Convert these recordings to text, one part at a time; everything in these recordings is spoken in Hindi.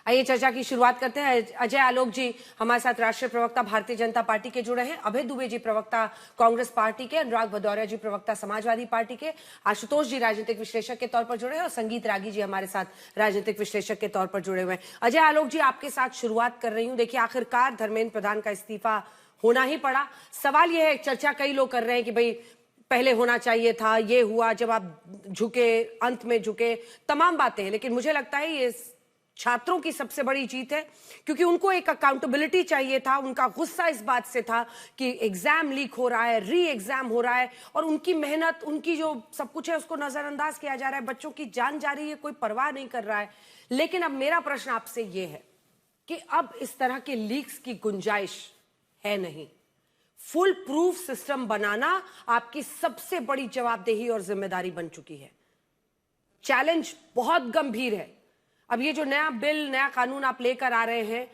आइए चर्चा की शुरुआत करते हैं। अजय आलोक जी हमारे साथ राष्ट्रीय प्रवक्ता भारतीय जनता पार्टी के जुड़े हैं, अभय दुबे जी प्रवक्ता कांग्रेस पार्टी के, अनुराग भदौरिया जी प्रवक्ता समाजवादी पार्टी के, आशुतोष जी राजनीतिक विश्लेषक के तौर पर जुड़े हैं और संगीत रागी जी हमारे साथ राजनीतिक विश्लेषक के तौर पर जुड़े हुए हैं। अजय आलोक जी, आपके साथ शुरुआत कर रही हूँ। देखिए, आखिरकार धर्मेंद्र प्रधान का इस्तीफा होना ही पड़ा। सवाल यह है, चर्चा कई लोग कर रहे हैं कि भाई पहले होना चाहिए था, ये हुआ जब आप झुके, अंत में झुके, तमाम बातें हैं, लेकिन मुझे लगता है ये छात्रों की सबसे बड़ी जीत है, क्योंकि उनको एक अकाउंटेबिलिटी चाहिए था। उनका गुस्सा इस बात से था कि एग्जाम लीक हो रहा है, री एग्जाम हो रहा है और उनकी मेहनत, उनकी जो सब कुछ है उसको नजरअंदाज किया जा रहा है। बच्चों की जान जा रही है, कोई परवाह नहीं कर रहा है। लेकिन अब मेरा प्रश्न आपसे यह है कि अब इस तरह के लीक्स की गुंजाइश है नहीं। फुल प्रूफ सिस्टम बनाना आपकी सबसे बड़ी जवाबदेही और जिम्मेदारी बन चुकी है। चैलेंज बहुत गंभीर है। अब ये जो नया बिल, नया कानून आप लेकर आ रहे हैं,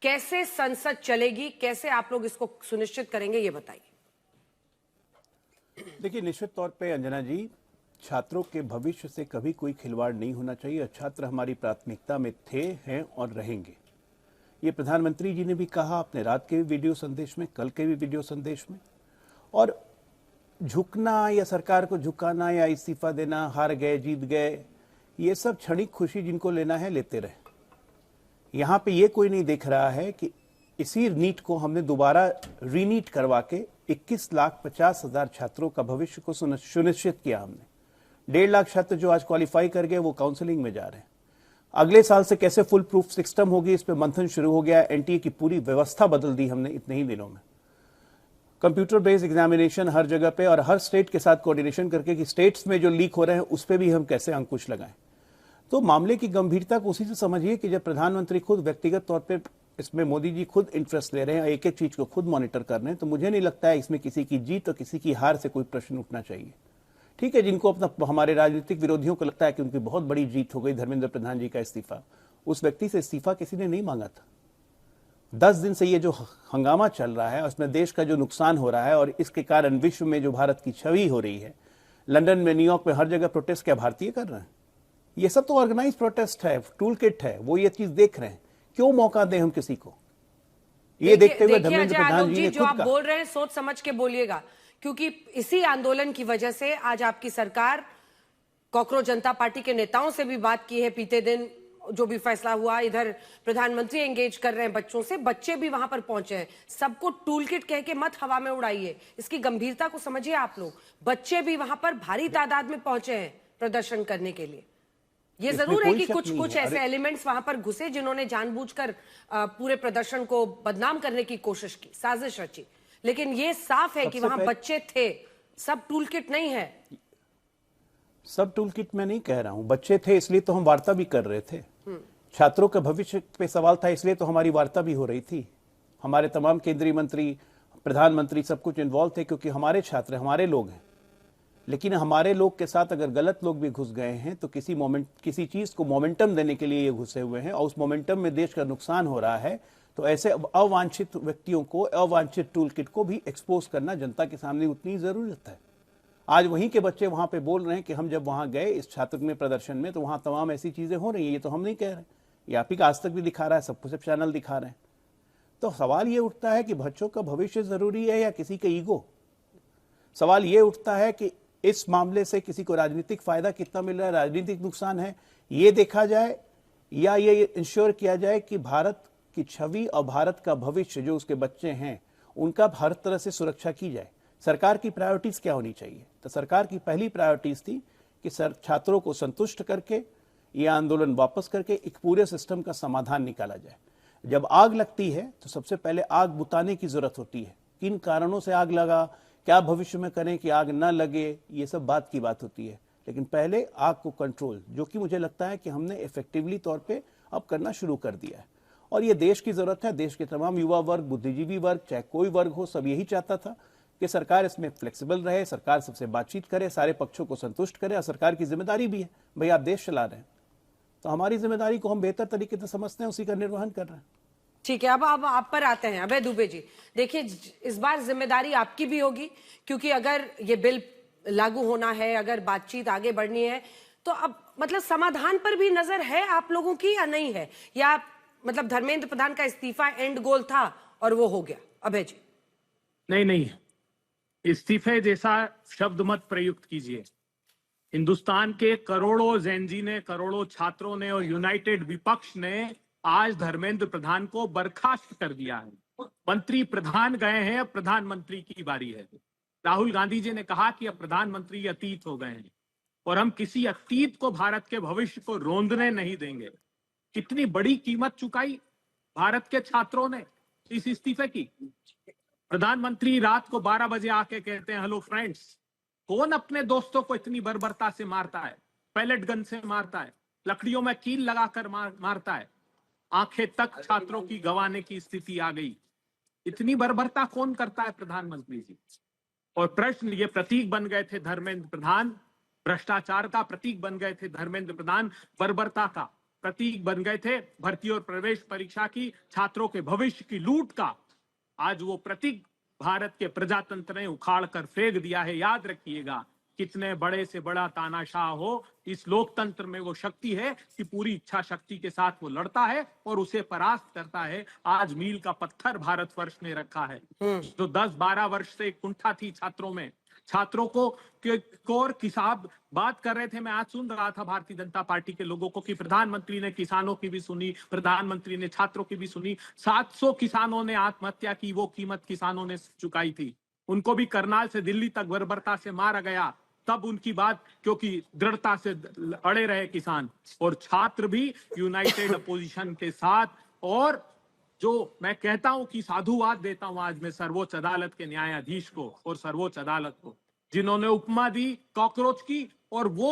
कैसे संसद चलेगी, कैसे आप लोग इसको सुनिश्चित करेंगे, ये बताइए। देखिए, निश्चित तौर पे अंजना जी, छात्रों के भविष्य से कभी कोई खिलवाड़ नहीं होना चाहिए। छात्र हमारी प्राथमिकता में थे, हैं और रहेंगे। ये प्रधानमंत्री जी ने भी कहा अपने रात के भी वीडियो संदेश में, कल के भी वीडियो संदेश में। और झुकना या सरकार को झुकाना या इस्तीफा देना, हार गए जीत गए, ये सब क्षणिक खुशी जिनको लेना है लेते रहे। यहाँ पे ये कोई नहीं देख रहा है कि इसी नीट को हमने दोबारा रीनीट करवा के 21,50,000 छात्रों का भविष्य को सुनिश्चित किया। हमने 1.5 लाख छात्र जो आज क्वालिफाई कर गए वो काउंसलिंग में जा रहे हैं। अगले साल से कैसे फुल प्रूफ सिस्टम होगी, इस पे मंथन शुरू हो गया। एनटीए की पूरी व्यवस्था बदल दी हमने इतने ही दिनों में। कंप्यूटर बेस्ड एग्जामिनेशन हर जगह पे और हर स्टेट के साथ कोऑर्डिनेशन करके कि स्टेट्स में जो लीक हो रहे हैं उस पर भी हम कैसे अंकुश लगाएं। तो मामले की गंभीरता को उसी से समझिए कि जब प्रधानमंत्री खुद व्यक्तिगत तौर पे इसमें मोदी जी खुद इंटरेस्ट ले रहे हैं, एक एक चीज को खुद मॉनिटर कर रहे हैं, तो मुझे नहीं लगता है इसमें किसी की जीत और किसी की हार से कोई प्रश्न उठना चाहिए। ठीक है, जिनको अपना, हमारे राजनीतिक विरोधियों को लगता है कि उनकी बहुत बड़ी जीत हो गई धर्मेंद्र प्रधान जी का इस्तीफा, उस व्यक्ति से इस्तीफा किसी ने नहीं मांगा था। 10 दिन से ये जो हंगामा चल रहा है, उसमें देश का जो नुकसान हो रहा है और इसके कारण विश्व में जो भारत की छवि हो रही है, लंदन में, न्यूयॉर्क में, हर जगह प्रोटेस्ट क्या भारतीय कर रहे हैं? ये सब तो ऑर्गेनाइज प्रोटेस्ट है, टूल किट है, वो ये चीज देख रहे हैं। क्यों मौका दें हम किसी को? ये देखते हुए धर्मेंद्र प्रधान जी ने जो आप बोल रहे हैं सोच समझ के बोलिएगा, क्योंकि इसी आंदोलन की वजह से आज आपकी सरकार कॉकरोच जनता पार्टी के नेताओं से भी बात की है। बीते दिन जो भी फैसला हुआ, इधर प्रधानमंत्री एंगेज कर रहे हैं बच्चों से, बच्चे भी वहां पर पहुंचे हैं। सबको टूल किट कह के मत हवा में उड़ाइए, इसकी गंभीरता को समझिए आप लोग। बच्चे भी वहां पर भारी तादाद में पहुंचे हैं प्रदर्शन करने के लिए। ये जरूर है कि कुछ ऐसे एलिमेंट्स वहां पर घुसे जिन्होंने जानबूझकर पूरे प्रदर्शन को बदनाम करने की कोशिश की, साजिश रची, लेकिन ये साफ है कि वहां बच्चे थे। सब टूल किट नहीं है। सब टूल किट में नहीं कह रहा हूं, बच्चे थे इसलिए तो हम वार्ता भी कर रहे थे। छात्रों के भविष्य पे सवाल था इसलिए तो हमारी वार्ता भी हो रही थी। हमारे तमाम केंद्रीय मंत्री, प्रधानमंत्री सब कुछ इन्वॉल्व थे, क्योंकि हमारे छात्र, हमारे लोग हैं। लेकिन हमारे लोग के साथ अगर गलत लोग भी घुस गए हैं तो किसी चीज को मोमेंटम देने के लिए ये घुसे हुए हैं और उस मोमेंटम में देश का नुकसान हो रहा है, तो ऐसे अवांछित व्यक्तियों को, अवांछित टूल किट को भी एक्सपोज करना जनता के सामने उतनी जरूरत है। आज वहीं के बच्चे वहां पे बोल रहे हैं कि हम जब वहां गए इस छात्र में प्रदर्शन में तो वहां तमाम ऐसी चीजें हो रही हैं। ये तो हम नहीं कह रहे, ये आप ही का आज तक भी दिखा रहा है, सब कुछ चैनल दिखा रहे हैं। तो सवाल ये उठता है कि बच्चों का भविष्य जरूरी है या किसी का ईगो? सवाल ये उठता है कि इस मामले से किसी को राजनीतिक फायदा कितना मिल रहा है, राजनीतिक नुकसान है, ये देखा जाए, या ये इंश्योर किया जाए कि भारत की छवि और भारत का भविष्य, जो उसके बच्चे हैं, उनका हर तरह से सुरक्षा की जाए। सरकार की प्रायोरिटीज क्या होनी चाहिए? तो सरकार की पहली प्रायोरिटीज थी कि छात्रों को संतुष्ट करके ये आंदोलन वापस करके एक पूरे सिस्टम का समाधान निकाला जाए। जब आग लगती है तो सबसे पहले आग बुताने की जरूरत होती है। किन कारणों से आग लगा, क्या भविष्य में करें कि आग न लगे, ये सब बात की बात होती है। लेकिन पहले आग को कंट्रोल, जो कि मुझे लगता है कि हमने इफेक्टिवली तौर पे अब करना शुरू कर दिया है। और ये देश की जरूरत है। देश के तमाम युवा वर्ग, बुद्धिजीवी वर्ग, चाहे कोई वर्ग हो, सब यही चाहता था कि सरकार इसमें फ्लेक्सिबल रहे, सरकार सबसे बातचीत करे, सारे पक्षों को संतुष्ट करे। और सरकार की जिम्मेदारी भी है, भाई आप देश चला रहे हैं तो हमारी जिम्मेदारी को हम बेहतर तरीके से समझते हैं, उसी का निर्वहन कर रहे हैं। ठीक है, अब आप पर आते हैं अभय दुबे जी। देखिए, इस बार जिम्मेदारी आपकी भी होगी, क्योंकि अगर ये बिल लागू होना है, अगर बातचीत आगे बढ़नी है, तो अब मतलब समाधान पर भी नजर है आप लोगों की या नहीं है? या मतलब धर्मेंद्र प्रधान का इस्तीफा एंड गोल था और वो हो गया। अभय जी। नहीं नहीं, इस्तीफे जैसा शब्द मत प्रयुक्त कीजिए। हिंदुस्तान के करोड़ों जेनजी ने, करोड़ों छात्रों ने और यूनाइटेड विपक्ष ने आज धर्मेंद्र प्रधान को बर्खास्त कर दिया है। मंत्री प्रधान गए हैं, अब प्रधानमंत्री की बारी है। राहुल गांधी जी ने कहा कि अब प्रधानमंत्री अतीत हो गए हैं और हम किसी अतीत को, भारत के भविष्य को रोंदने नहीं देंगे। कितनी बड़ी कीमत चुकाई भारत के छात्रों ने इस इस्तीफे की। प्रधानमंत्री रात को 12 बजे आके कहते हैं हेलो फ्रेंड्स। कौन अपने दोस्तों को इतनी बर्बरता से मारता है? पैलेट गन से मारता है, लकड़ियों में कील लगाकर मारता है। आंखें तक छात्रों की गंवाने की स्थिति आ गई। इतनी बर्बरता कौन करता है? प्रधानमंत्री जी। और प्रश्न, ये प्रतीक बन गए थे धर्मेंद्र प्रधान, भ्रष्टाचार का प्रतीक बन गए थे धर्मेंद्र प्रधान, बर्बरता का प्रतीक बन गए थे, भर्ती और प्रवेश परीक्षा की, छात्रों के भविष्य की लूट का। आज वो प्रतीक भारत के प्रजातंत्र ने उखाड़ कर फेंक दिया है। याद रखिएगा, कितने बड़े से बड़ा तानाशाह हो, इस लोकतंत्र में वो शक्ति है कि पूरी इच्छा शक्ति के साथ वो लड़ता है और उसे परास्त करता है। आज मील का पत्थर भारतवर्ष ने रखा है। जो 10-12 वर्ष से कुंठा थी छात्रों में, छात्रों को और किसाब बात कर रहे थे। मैं आज सुन रहा था भारतीय जनता पार्टी के लोगों को कि प्रधानमंत्री ने किसानों की भी सुनी, प्रधानमंत्री ने छात्रों की भी सुनी। 700 किसानों ने आत्महत्या की, वो कीमत किसानों ने चुकाई थी। उनको भी करनाल से दिल्ली तक बर्बरता से मारा गया, तब उनकी बात, क्योंकि दृढ़ता से अड़े रहे किसान और छात्र भी यूनाइटेड अपोजिशन के साथ। और जो मैं कहता हूं कि साधुवाद देता हूं आज मैं सर्वोच्च अदालत के न्यायाधीश को और सर्वोच्च अदालत को, जिन्होंने उपमा दी कॉकरोच की, और वो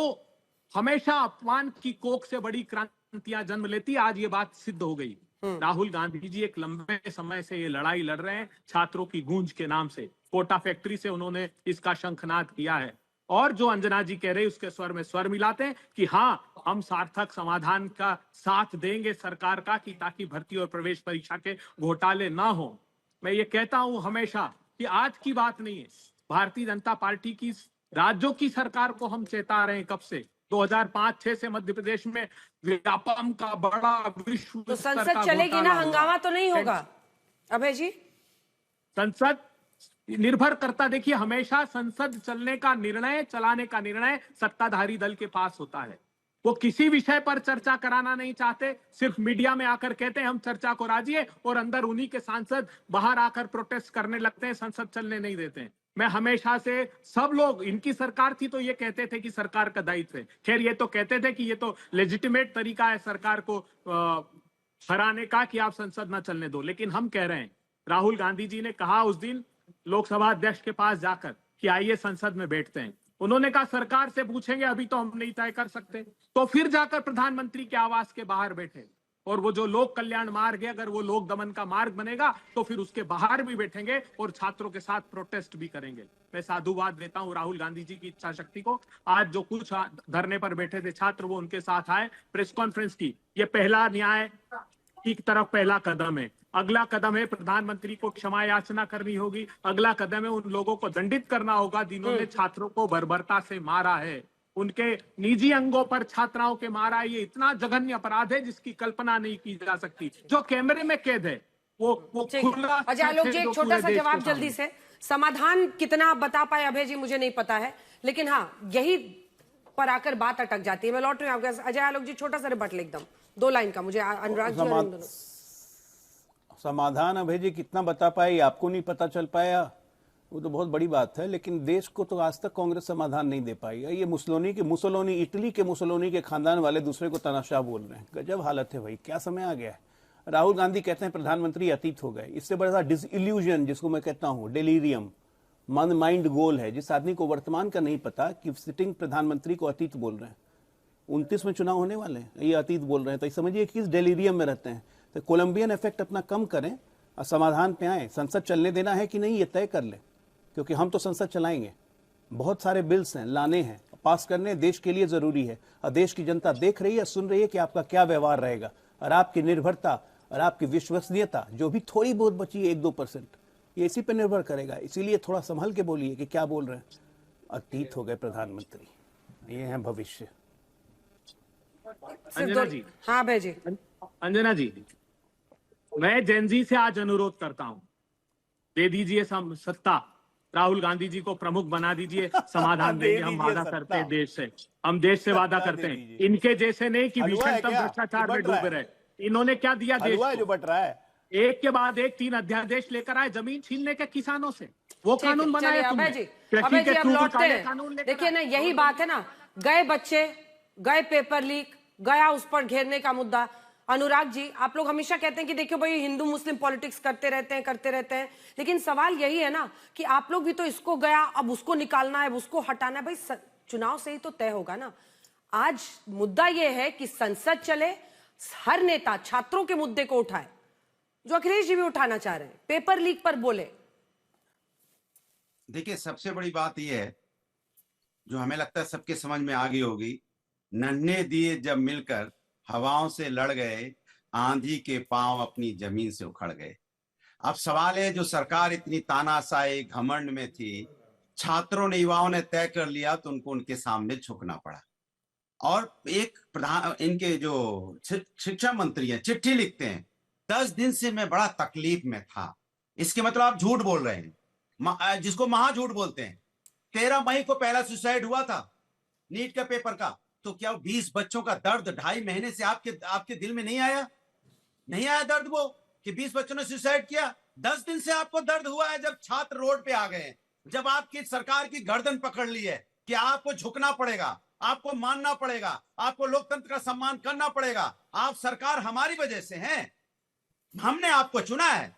हमेशा अपमान की कोख से बड़ी क्रांतियां जन्म लेती। आज ये बात सिद्ध हो गई। राहुल गांधी जी एक लंबे समय से ये लड़ाई लड़ रहे हैं छात्रों की गूंज के नाम से। कोटा फैक्ट्री से उन्होंने इसका शंखनाद किया है। और जो अंजना जी कह रहे उसके स्वर में स्वर मिलाते हैं कि हाँ, हम सार्थक समाधान का साथ देंगे सरकार का, कि ताकि भर्ती और प्रवेश परीक्षा के घोटाले ना हो। मैं ये कहता हूं हमेशा कि आज की बात नहीं है। भारतीय जनता पार्टी की राज्यों की सरकार को हम चेता रहे हैं कब से, 2005-6 से मध्य प्रदेश में व्यापम का बड़ा विश्व तो स्तर संसद का चलेगी ना, घोटाला हंगामा हुआ। तो नहीं होगा अभय जी? संसद निर्भर करता, देखिए हमेशा संसद चलने का निर्णय, चलाने का निर्णय सत्ताधारी दल के पास होता है। वो किसी विषय पर चर्चा कराना नहीं चाहते, सिर्फ मीडिया में आकर कहते हैं हम चर्चा को राजी है, और अंदर उन्हीं के सांसद बाहर आकर प्रोटेस्ट करने लगते हैं, संसद चलने नहीं देते हैं। मैं हमेशा से, सब लोग, इनकी सरकार थी तो ये कहते थे कि सरकार का दायित्व है। खैर, ये तो कहते थे कि ये तो लेजिटिमेट तरीका है सरकार को हराने का कि आप संसद ना चलने दो। लेकिन हम कह रहे हैं, राहुल गांधी जी ने कहा उस दिन लोकसभा अध्यक्ष के पास जाकर कि आइए संसद में बैठते हैं। उन्होंने कहा सरकार से पूछेंगे, अभी तो हम नहीं तय कर सकते। तो फिर जाकर प्रधानमंत्री के आवास के बाहर बैठे, और वो जो लोक कल्याण मार्ग है, अगर वो लोक दमन का मार्ग बनेगा तो फिर उसके बाहर भी बैठेंगे और छात्रों के साथ प्रोटेस्ट भी करेंगे। मैं साधुवाद देता हूं राहुल गांधी जी की इच्छा शक्ति को। आज जो कुछ धरने पर बैठे थे छात्र, वो उनके साथ आए, प्रेस कॉन्फ्रेंस की। ये पहला न्याय की तरफ पहला कदम है। अगला कदम है प्रधानमंत्री को क्षमा याचना करनी होगी। अगला कदम है उन लोगों को दंडित करना होगा जिन्होंने छात्रों को बर्बरता से मारा है, उनके निजी अंगों पर छात्राओं के मारा। ये इतना जघन्य अपराध है जिसकी कल्पना नहीं की जा सकती। जो कैमरे में कैद है वो खुला। अजय आलोक जी, एक छोटा सा जवाब जल्दी से, समाधान कितना बता पाए अभय जी मुझे नहीं पता है, लेकिन हाँ यही पर आकर बात अटक जाती है। मैं लौट रही हूँ आपके। अजय आलोक जी, छोटा सा रिबट एकदम 2 लाइन का, मुझे अनुराग जी और इन दोनों। समाधान अभय जी कितना बता पाए, आपको नहीं पता चल पाया, वो तो बहुत बड़ी बात है। लेकिन देश को तो आज तक कांग्रेस समाधान नहीं दे पाई है। ये मुसोलिनी, इटली के मुसोलिनी के खानदान वाले दूसरे को तानाशाह बोल रहे हैं। गजब हालत है भाई, क्या समय आ गया है। राहुल गांधी कहते हैं प्रधानमंत्री अतीत हो गए। इससे बड़ा डिसइल्यूजन, जिसको मैं कहता हूं डेलीरियम, माइंड गोल है, जिस आदमी को वर्तमान का नहीं पता कि सिटिंग प्रधानमंत्री को अतीत बोल रहे हैं। 29 में चुनाव होने वाले हैं, ये अतीत बोल रहे हैं, तो समझिए किस डेलीरियम में रहते हैं। तो कोलंबियन इफेक्ट अपना कम करें और समाधान पे आए। संसद चलने देना है कि नहीं ये तय कर ले, क्योंकि हम तो संसद चलाएंगे। बहुत सारे बिल्स हैं, लाने हैं, पास करने, देश के लिए जरूरी है। और देश की जनता देख रही है, सुन रही है कि आपका क्या व्यवहार रहेगा, और आपकी निर्भरता और आपकी विश्वसनीयता जो भी थोड़ी बहुत बची है 1-2%, ये इसी पर निर्भर करेगा। इसीलिए थोड़ा संभल के बोलिए कि क्या बोल रहे हैं। अतीत हो गए प्रधानमंत्री, ये है भविष्य। अंजना जी। हाँ अभय जी। अंजना जी, मैं जेनजी से आज अनुरोध करता हूं, दे दीजिए सत्ता, राहुल गांधी जी को प्रमुख बना दीजिए, समाधान दे देंगे। हम दीजिए वादा सत्ता। करते हैं देश से, हम देश से वादा सत्ता करते दे हैं, दीजिए। इनके जैसे नहीं कि हलवा है भीषणतम क्या? भ्रष्टाचार कि में बंट रहा डूबे है? रहे। इन्होंने क्या दिया देश हलवा है जो को? बट रहा है। एक के बाद एक 3 अध्यादेश लेकर आए जमीन छीनने के किसानों से। वो ठीक है, कानून चलिए बनाया अभय तुमने। जी, कृषि अभय के जी अब चूक लौटते काले हैं। कानून लेकर देखिए आए। ना, यही बात है ना, गए बच्चे, गए पेपर लीक, गया उस पर घेरने का मुद्दा। अनुराग जी, आप लोग हमेशा कहते हैं कि देखियो भाई हिंदू मुस्लिम पॉलिटिक्स करते रहते हैं, लेकिन सवाल यही है ना कि आप लोग भी तो इसको गया, अब उसको निकालना है, उसको हटाना है। भाई चुनाव से ही तो तय होगा ना। आज मुद्दा यह है कि संसद चले, हर नेता छात्रों के मुद्दे को उठाए, जो अखिलेश जी भी उठाना चाह रहे हैं, पेपर लीक पर बोले। देखिए, सबसे बड़ी बात यह है जो हमें लगता है सबके समझ में आ गई होगी, नन्हे दिए जब मिलकर हवाओं से लड़ गए, आंधी के पांव अपनी जमीन से उखड़ गए। अब सवाल है, जो सरकार इतनी तानाशाही घमंड में थी, छात्रों ने, युवाओं ने तय कर लिया तो उनको उनके सामने झुकना पड़ा। और एक प्रधान, इनके जो शिक्षा मंत्री हैं, चिट्ठी लिखते हैं, 10 दिन से मैं बड़ा तकलीफ में था। इसके मतलब आप झूठ बोल रहे हैं, जिसको महा झूठ बोलते हैं। 13 मई को पहला सुसाइड हुआ था नीट का पेपर का, तो क्या 20 बच्चों का दर्द 2.5 महीने से आपके दिल में नहीं आया? नहीं आया दर्द वो कि 20 बच्चों ने सुसाइड किया? 10 दिन से आपको दर्द हुआ है जब छात्र रोड पे आ गए, जब आपकी सरकार की गर्दन पकड़ ली है कि आपको झुकना पड़ेगा, आपको मानना पड़ेगा, आपको लोकतंत्र का सम्मान करना पड़ेगा। आप सरकार हमारी वजह से हैं, हमने आपको चुना है,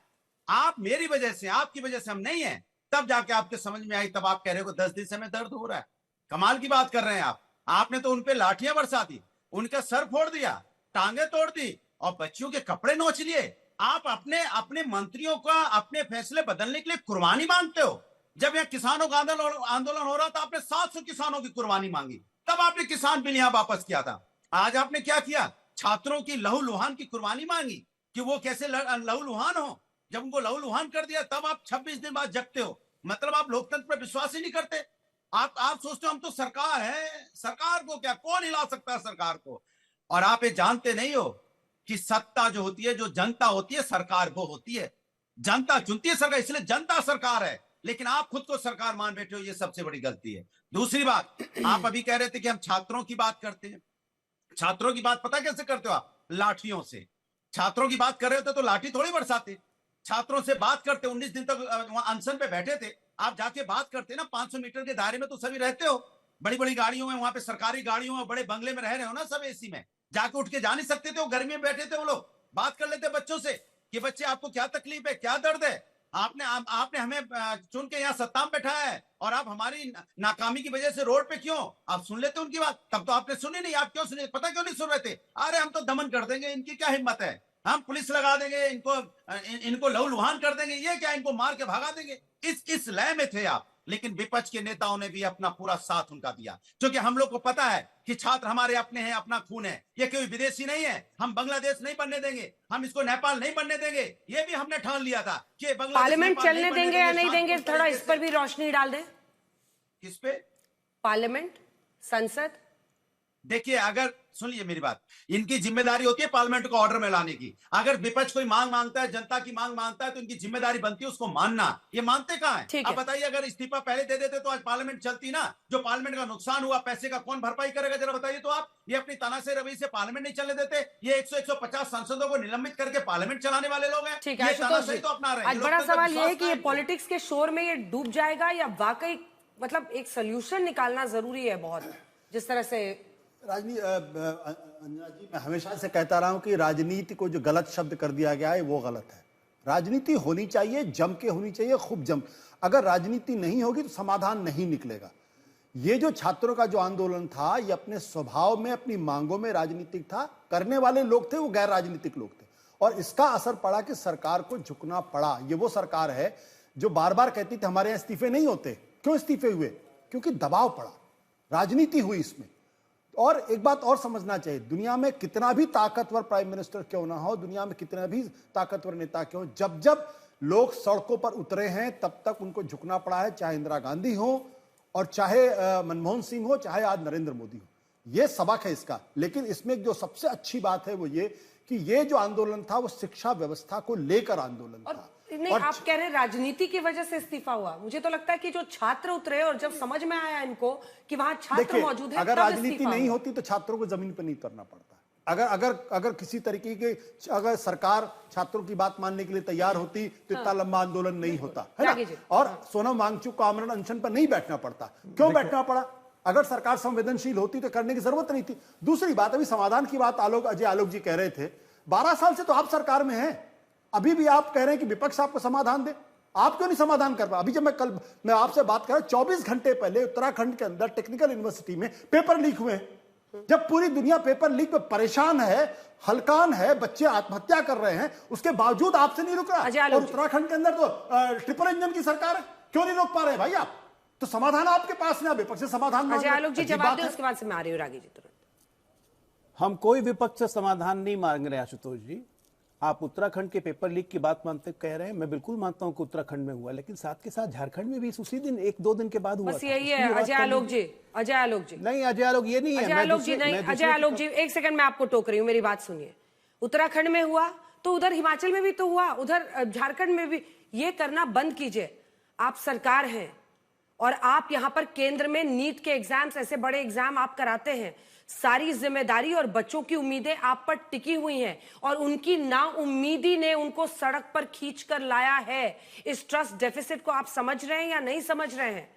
आप मेरी वजह से, आपकी वजह से हम नहीं है। तब जाके आपके समझ में आई, तब आप कह रहे हो 10 दिन से हमें दर्द हो रहा है। कमाल की बात कर रहे हैं आप। आपने तो उनपे लाठियां बरसा दी, उनका सर फोड़ दिया, टांगे तोड़ दी और बच्चियों के कपड़े नोच लिए। आप अपने मंत्रियों का अपने फैसले बदलने के लिए कुर्बानी मांगते हो। जब यह किसानों का आंदोलन हो रहा था, आपने 700 किसानों की कुर्बानी मांगी, तब आपने किसान बिल यहां वापस किया था। आज आपने क्या किया? छात्रों की लहूलुहान की कुर्बानी मांगी कि वो कैसे लहूलुहान हो। जब उनको लहूलुहान कर दिया, तब आप 26 दिन बाद जगते हो। मतलब आप लोकतंत्र पर विश्वास ही नहीं करते। आप सोचते हो हम तो सरकार है, सरकार को क्या, कौन हिला सकता है सरकार को? और आप ये जानते नहीं हो कि सत्ता जो होती है, जो जनता होती है, सरकार वो होती है। जनता चुनती है सरकार, इसलिए जनता सरकार है, लेकिन आप खुद को सरकार मान बैठे हो, ये सबसे बड़ी गलती है। दूसरी बात, आप अभी कह रहे थे कि हम छात्रों की बात करते हैं। छात्रों की बात पता कैसे करते हो आप? लाठियों से। छात्रों की बात कर रहे होते तो लाठी थोड़ी बरसाते, छात्रों से बात करते। 19 दिन तक वहां अनशन पे बैठे थे, आप जाके बात करते ना। 500 मीटर के दायरे में तो सभी रहते हो, बड़ी बड़ी गाड़ियों में, वहां पे सरकारी गाड़ियों में, बड़े बंगले में रह रहे हो ना सब एसी में। जाके उठ के जा नहीं सकते थे, वो गर्मी में बैठे थे, वो लोग बात कर लेते बच्चों से कि बच्चे आपको क्या तकलीफ है, क्या दर्द है। आपने हमें चुन के यहाँ सत्ता में बैठाया है, और आप हमारी नाकामी की वजह से रोड पे क्यों? आप सुन लेते उनकी बात, तब तो आपने सुनी नहीं। आप क्यों सुने? पता क्यों नहीं सुन रहे थे? अरे हम तो दमन कर देंगे, इनकी क्या हिम्मत है, हम पुलिस लगा देंगे, इनको लहूलुहान कर देंगे, ये क्या, इनको मार के भगा देंगे। इस लय में थे आप। लेकिन विपक्ष के नेताओं ने भी अपना पूरा साथ उनका दिया, क्योंकि हम लोग को पता है कि छात्र हमारे अपने हैं, अपना खून है, ये कोई विदेशी नहीं है। हम बांग्लादेश नहीं बनने देंगे, हम इसको नेपाल नहीं बनने देंगे। ये भी हमने ठान लिया था कि पार्लियामेंट चलने देंगे या नहीं देंगे, थोड़ा इस पर भी रोशनी डाल दें। किस पे? पार्लियामेंट, संसद। देखिए, अगर सुन लीजिए मेरी बात, इनकी जिम्मेदारी होती है पार्लियामेंट को ऑर्डर में लाने की। अगर विपक्ष कोई मांग मांगता है, जनता की मांग मांगता है, तो इनकी जिम्मेदारी बनती है उसको मानना। ये मानते कहां है? आप बताइए, अगर इस्तीफा पहले दे देते तो आज पार्लियामेंट चलती ना। जो पार्लियामेंट का नुकसान हुआ, पैसे का कौन भरपाई करेगा, जरा बताइए तो आप। ये अपनी तानाशाही रवैये से पार्लियामेंट नहीं चलने देते। ये 100-150 सांसदों को निलंबित करके पार्लियामेंट चलाने वाले लोग हैं। ठीक है, तानाशाही तो अपना रहे हैं। आज बड़ा सवाल यह है कि ये पॉलिटिक्स के शोर में ये डूब जाएगा या वाकई मतलब एक सोल्यूशन निकालना जरूरी है बहुत, जिस तरह से अंजना जी, मैं हमेशा से कहता रहा हूं कि राजनीति को जो गलत शब्द कर दिया गया है वो गलत है। राजनीति होनी चाहिए, जम के होनी चाहिए, खूब जम। अगर राजनीति नहीं होगी तो समाधान नहीं निकलेगा। ये जो छात्रों का जो आंदोलन था, ये अपने स्वभाव में, अपनी मांगों में राजनीतिक था। करने वाले लोग थे वो गैर राजनीतिक लोग थे, और इसका असर पड़ा कि सरकार को झुकना पड़ा। ये वो सरकार है जो बार बार कहती थी हमारे यहाँ इस्तीफे नहीं होते। क्यों इस्तीफे हुए? क्योंकि दबाव पड़ा, राजनीति हुई इसमें। और एक बात और समझना चाहिए, दुनिया में कितना भी ताकतवर प्राइम मिनिस्टर क्यों ना हो, दुनिया में कितना भी ताकतवर नेता क्यों, जब जब लोग सड़कों पर उतरे हैं तब तक उनको झुकना पड़ा है। चाहे इंदिरा गांधी हो और चाहे मनमोहन सिंह हो, चाहे आज नरेंद्र मोदी हो। यह सबक है इसका। लेकिन इसमें जो सबसे अच्छी बात है वो ये कि ये जो आंदोलन था वो शिक्षा व्यवस्था को लेकर आंदोलन और था। नहीं, और आप कह रहे हैं राजनीति की वजह से इस्तीफा हुआ। मुझे तो लगता है कि जो छात्र उतरे और जब समझ में आया इनको कि वहां छात्र देखिए, मौजूद है, अगर तब राजनीति इस्तीफा नहीं हुआ। होती तो छात्रों को जमीन पर नहीं उतरना पड़ता। अगर किसी तरीके के अगर सरकार छात्रों की बात मानने के लिए तैयार होती तो इतना लंबा आंदोलन नहीं होता, है त्यागी जी। ना। और सोनम वांगचुक को आमरण अनशन पर नहीं बैठना पड़ता। क्यों बैठना पड़ा? अगर सरकार संवेदनशील होती तो करने की जरूरत नहीं थी। दूसरी बात, अभी समाधान की बात अजय आलोक जी कह रहे थे, 12 साल से तो आप सरकार में हैं, अभी भी आप कह रहे हैं कि विपक्ष आपको समाधान दे। आप क्यों नहीं समाधान कर पाए? अभी जब मैं आपसे बात कर रहा हूं, 24 घंटे पहले उत्तराखंड के अंदर टेक्निकल यूनिवर्सिटी में पेपर लीक हुए हैं। जब पूरी दुनिया पेपर लीक पे परेशान है, हलकान है, बच्चे आत्महत्या कर रहे हैं, उसके बावजूद आपसे नहीं रुक रहा। और उत्तराखंड के अंदर तो ट्रिपल इंजन की सरकार है, क्यों नहीं रोक पा रहे भाई आप? तो समाधान आपके पास नहीं, विपक्ष से समाधान मांग अजय रहे। आलोक जी अजीब जवाब बात दें, है। उसके बाद से मैं आ रही हूँ रागी जी तुरंत। हम कोई विपक्ष से समाधान नहीं मांग रहे आशुतोष जी। आप उत्तराखंड के पेपर लीक की बात मानते कह रहे हैं, मैं बिल्कुल मानता हूं कि उत्तराखंड में हुआ, लेकिन साथ के साथ झारखंड में भी उसी दिन 1-2 दिन के बाद हुआ। बस यही है अजय आलोक जी। अजय आलोक जी नहीं, अजय आलोक ये नहीं है। अजय आलोक जी नहीं, अजय आलोक जी एक सेकंड में आपको टोक रही हूँ, मेरी बात सुनिए। उत्तराखंड में हुआ तो उधर हिमाचल में भी तो हुआ, उधर झारखंड में भी। ये करना बंद कीजिए। आप सरकार हैं और आप यहां पर केंद्र में नीट के एग्जाम्स, ऐसे बड़े एग्जाम आप कराते हैं। सारी जिम्मेदारी और बच्चों की उम्मीदें आप पर टिकी हुई हैं और उनकी नाउम्मीदी ने उनको सड़क पर खींच कर लाया है। इस ट्रस्ट डेफिसिट को आप समझ रहे हैं या नहीं समझ रहे हैं?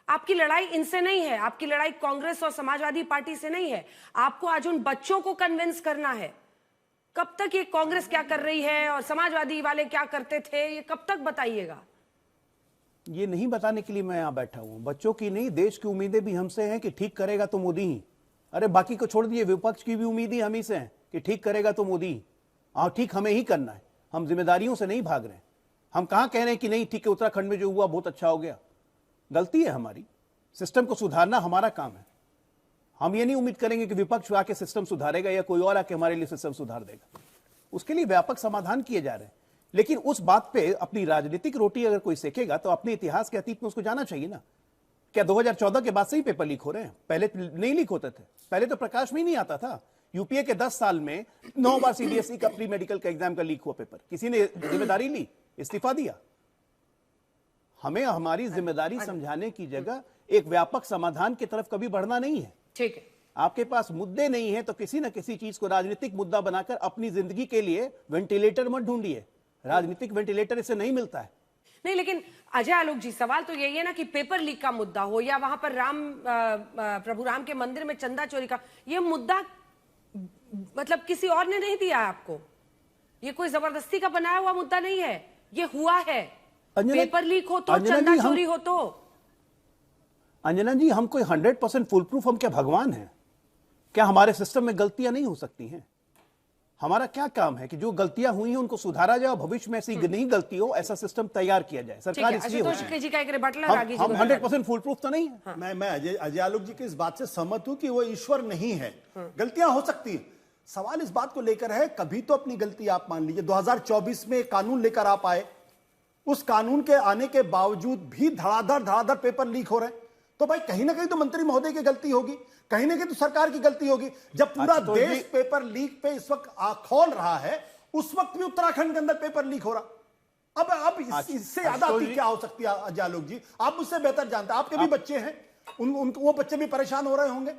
आपकी लड़ाई इनसे नहीं है, आपकी लड़ाई कांग्रेस और समाजवादी पार्टी से नहीं है। आपको आज उन बच्चों को कन्विंस करना है। कब तक ये कांग्रेस क्या कर रही है और समाजवादी वाले क्या करते थे, ये कब तक बताइएगा? ये नहीं बताने के लिए मैं यहां बैठा हूं। बच्चों की नहीं, देश की उम्मीदें भी हमसे हैं कि ठीक करेगा तो मोदी ही। अरे बाकी को छोड़ दीजिए, विपक्ष की भी उम्मीद ही हम ही से है कि ठीक करेगा तो मोदी ही। हाँ, ठीक हमें ही करना है। हम जिम्मेदारियों से नहीं भाग रहे। हम कहां कह रहे हैं कि नहीं ठीक है, उत्तराखंड में जो हुआ बहुत अच्छा हो गया। गलती है हमारी, सिस्टम को सुधारना हमारा काम है। हम ये नहीं उम्मीद करेंगे कि विपक्ष आके सिस्टम सुधारेगा या कोई और आके हमारे लिए सिस्टम सुधार देगा। उसके लिए व्यापक समाधान किए जा रहे हैं, लेकिन उस बात पे अपनी राजनीतिक रोटी अगर कोई सेकेगा तो अपने इतिहास के अतीत में उसको जाना चाहिए ना। क्या 2014 के बाद से ही पेपर लीक हो रहे हैं? पहले नहीं लीक होते थे, पहले तो प्रकाश में ही नहीं आता था। यूपीए के 10 साल में 9 बार सीबीएसई का प्री मेडिकल का एग्जाम का लीक हुआ पेपर। किसी ने जिम्मेदारी ली, इस्तीफा दिया? हमें हमारी जिम्मेदारी समझाने की जगह एक व्यापक समाधान की तरफ कभी बढ़ना नहीं है। ठीक है, आपके पास मुद्दे नहीं है तो किसी न किसी चीज को राजनीतिक मुद्दा बनाकर अपनी जिंदगी के लिए वेंटिलेटर मत ढूंढिए। राजनीतिक वेंटिलेटर इससे नहीं मिलता है। नहीं, लेकिन अजय आलोक जी सवाल तो यही है ना कि पेपर लीक का मुद्दा हो या वहां पर प्रभु राम के मंदिर में चंदा चोरी का, ये मुद्दा मतलब किसी और ने नहीं दिया आपको। ये कोई जबरदस्ती का बनाया हुआ मुद्दा नहीं है, ये हुआ है। पेपर लीक हो तो, चंदा चोरी हो तो। अंजना जी, हम कोई 100% फुल प्रूफ, हम क्या भगवान हैं? क्या हमारे सिस्टम में गलतियां नहीं हो सकती हैं? हमारा क्या काम है कि जो गलतियां हुई हैं उनको सुधारा जाए, भविष्य में ऐसी नहीं गलती हो, ऐसा सिस्टम तैयार किया जाए। सरकार इसलिए हो हम 100% फुल प्रूफ तो नहीं है। हाँ। मैं अजय आलोक जी की इस बात से सहमत हूं कि वो ईश्वर नहीं है, गलतियां हो सकती हैं। सवाल इस बात को लेकर है, कभी तो अपनी गलती आप मान लीजिए। 2024 में एक कानून लेकर आप आए, उस कानून के आने के बावजूद भी धड़ाधड़ पेपर लीक हो रहे हैं, तो भाई कहीं ना कहीं तो मंत्री महोदय की गलती होगी, कहीं ना कहीं तो सरकार की गलती होगी। जब पूरा देश पेपर लीक पे इस वक्त खौल रहा है, उस वक्त भी उत्तराखंड के अंदर पेपर लीक हो रहा। अब इससे ज्यादा क्या हो सकती है अजय आलोक जी? आप मुझसे बेहतर जानते हैं, आपके भी बच्चे हैं, वो बच्चे भी परेशान हो रहे होंगे।